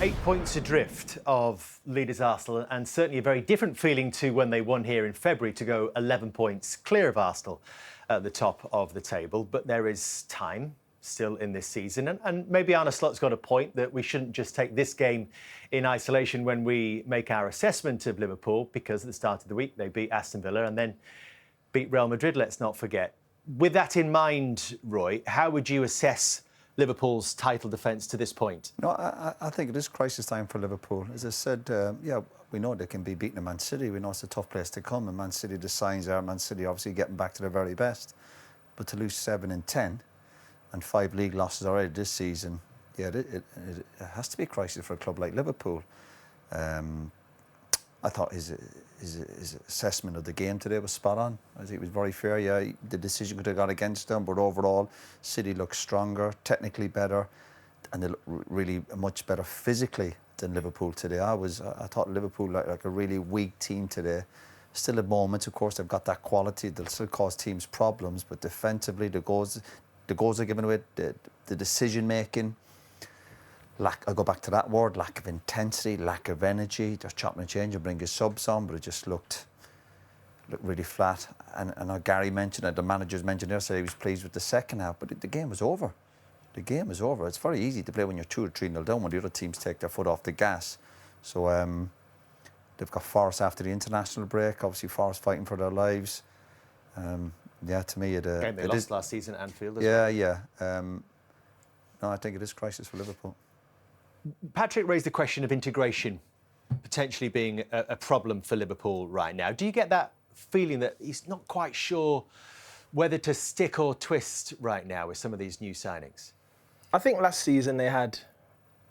8 points adrift of leaders Arsenal, and certainly a very different feeling to when they won here in February to go 11 points clear of Arsenal at the top of the table. But there is time still in this season, and maybe Arne Slot's got a point that we shouldn't just take this game in isolation when we make our assessment of Liverpool, because at the start of the week they beat Aston Villa and then beat Real Madrid, let's not forget. With that in mind, Roy, how would you assess Liverpool's title defence to this point? No, I think it is crisis time for Liverpool. As I said, yeah, we know they can be beaten at Man City. We know it's a tough place to come. And Man City, the signs are Man City obviously getting back to their very best. But to lose 7 and 10 and 5 league losses already this season, yeah, it has to be a crisis for a club like Liverpool. I thought his assessment of the game today was spot on. I think it was very fair. Yeah, the decision could have gone against them, but overall, City looked stronger, technically better, and they look really much better physically than Liverpool today. I thought Liverpool like a really weak team today. Still at moments, of course, they've got that quality. They'll still cause teams problems, but defensively, the goals are given away, the decision making. I'll go back to that word, lack of intensity, lack of energy, just chopping and changing, bring your subs on, but it just looked really flat. And I know Gary mentioned it, the managers mentioned yesterday he was pleased with the second half, but the game was over. The game is over. It's very easy to play when you're 2 or 3-0 down, when the other teams take their foot off the gas. So they've got Forest after the international break, obviously Forest fighting for their lives. Yeah, to me, game they lost last season at Anfield as well. Yeah. No, I think it is crisis for Liverpool. Patrick raised the question of integration potentially being a problem for Liverpool right now. Do you get that feeling that he's not quite sure whether to stick or twist right now with some of these new signings? I think last season they had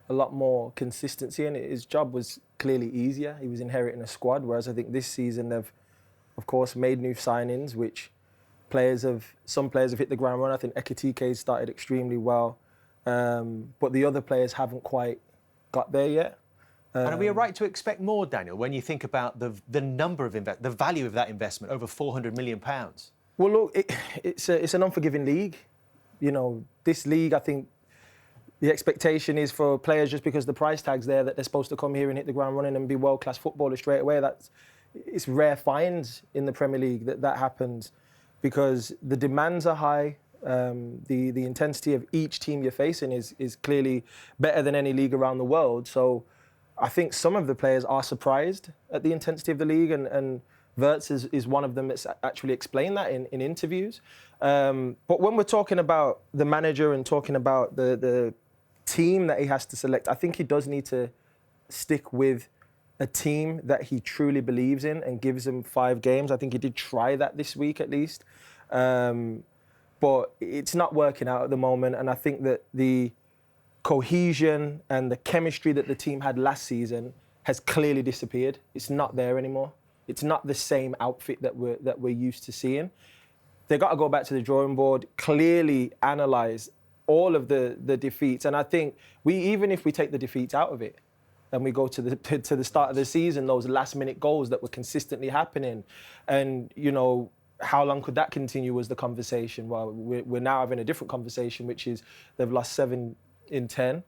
a lot more consistency and his job was clearly easier. He was inheriting a squad, whereas I think this season they've, of course, made new signings, which some players have hit the ground running. I think Ekitike started extremely well. But the other players haven't quite got there yet. And are we right to expect more, Daniel, when you think about the number of the value of that investment, over £400 million? Well, look, it's an unforgiving league. You know, this league, I think the expectation is for players, just because the price tag's there, that they're supposed to come here and hit the ground running and be world-class footballers straight away. It's rare finds in the Premier League that happens, because the demands are high. The intensity of each team you're facing is clearly better than any league around the world. So I think some of the players are surprised at the intensity of the league, and Wirtz is one of them that's actually explained that in interviews. But when we're talking about the manager and talking about the team that he has to select, I think he does need to stick with a team that he truly believes in and gives him 5 games. I think he did try that this week at least. But it's not working out at the moment, and I think that the cohesion and the chemistry that the team had last season has clearly disappeared. It's not there anymore. It's not the same outfit that we're used to seeing. They've got to go back to the drawing board, clearly analyse all of the defeats, and I think even if we take the defeats out of it and we go to the start of the season, those last-minute goals that were consistently happening, and you know, how long could that continue was the conversation. Well, we're now having a different conversation, which is they've lost 7 in 10.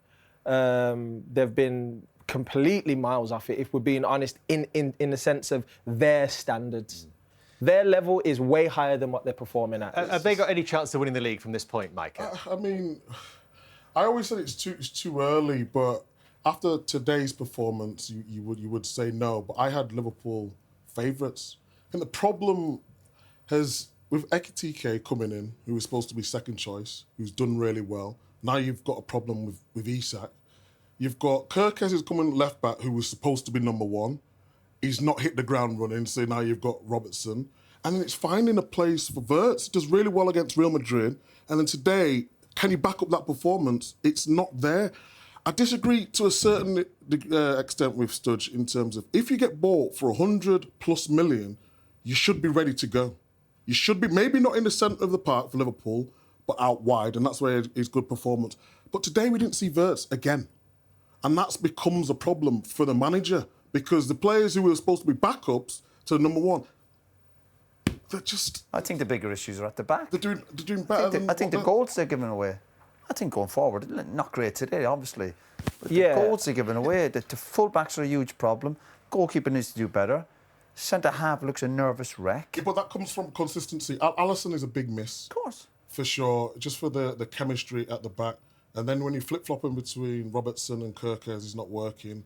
They've been completely miles off it, if we're being honest, in the sense of their standards. Their level is way higher than what they're performing at. Have they got any chance of winning the league from this point, Micah? I mean, I always said it's too early, but after today's performance, you would say no. But I had Liverpool favourites. And the problem has, with Ekitike coming in, who was supposed to be second choice, who's done really well, now you've got a problem with Isak. You've got Kirkes is coming left back, who was supposed to be number 1. He's not hit the ground running, so now you've got Robertson. And then it's finding a place for Wirtz. Does really well against Real Madrid. And then today, can you back up that performance? It's not there. I disagree to a certain extent with Sturridge in terms of, if you get bought for 100+ million, you should be ready to go. You should be, maybe not in the centre of the park for Liverpool, but out wide, and that's where his good performance. But today we didn't see Wirtz again. And that becomes a problem for the manager, because the players who were supposed to be backups to the number 1, they're just... I think the bigger issues are at the back. They're doing better I think the goals they're giving away. I think going forward, not great today, obviously. But Yeah. the goals they're giving away, the full-backs are a huge problem. Goalkeeper needs to do better. Centre-half looks a nervous wreck. Yeah, but that comes from consistency. Alisson is a big miss. Of course. For sure, just for the chemistry at the back. And then when you flip-flopping between Robertson and Kirkers, he's not working.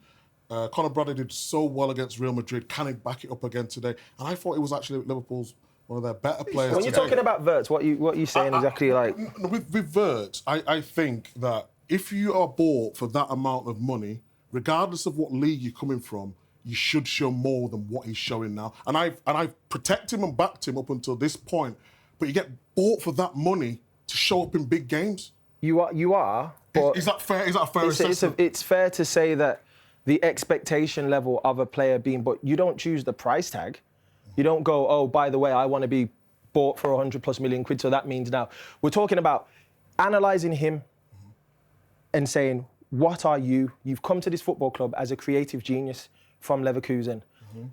Conor Bradley did so well against Real Madrid. Can he back it up again today? And I thought it was actually Liverpool's one of their better players. When you're talking about Wirtz, what are you saying exactly? Like With Wirtz, I think that if you are bought for that amount of money, regardless of what league you're coming from, you should show more than what he's showing now. And I've protected him and backed him up until this point. But you get bought for that money to show up in big games. you are. But Is that fair? Is that a fair assessment? it's fair to say that the expectation level of a player being, but you don't choose the price tag. You don't go, oh, by the way, I want to be bought for 100+ million quid. So that means now we're talking about analysing him and saying, what are you? You've come to this football club as a creative genius from Leverkusen.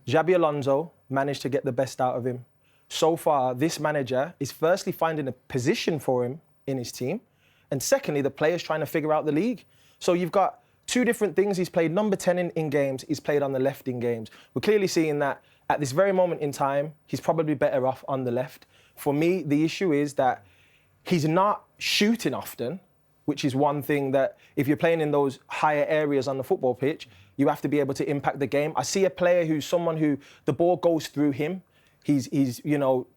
Xabi Alonso managed to get the best out of him. So far, this manager is firstly finding a position for him in his team, and secondly, the players trying to figure out the league. So you've got two different things. He's played number 10 in games, he's played on the left in games. We're clearly seeing that at this very moment in time, he's probably better off on the left. For me, the issue is that he's not shooting often, which is one thing that if you're playing in those higher areas on the football pitch, you have to be able to impact the game. I see a player who's someone who the ball goes through him. He's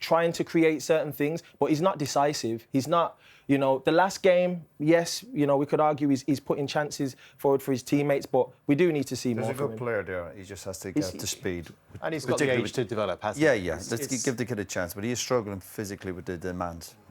trying to create certain things, but he's not decisive. He's not, the last game, yes, we could argue he's putting chances forward for his teammates, but we do need to see more There's a from good him. player there. He just has to get up to speed. And he's got the age to develop, hasn't Yeah, he? yeah. Let's give the kid a chance. But he is struggling physically with the demands.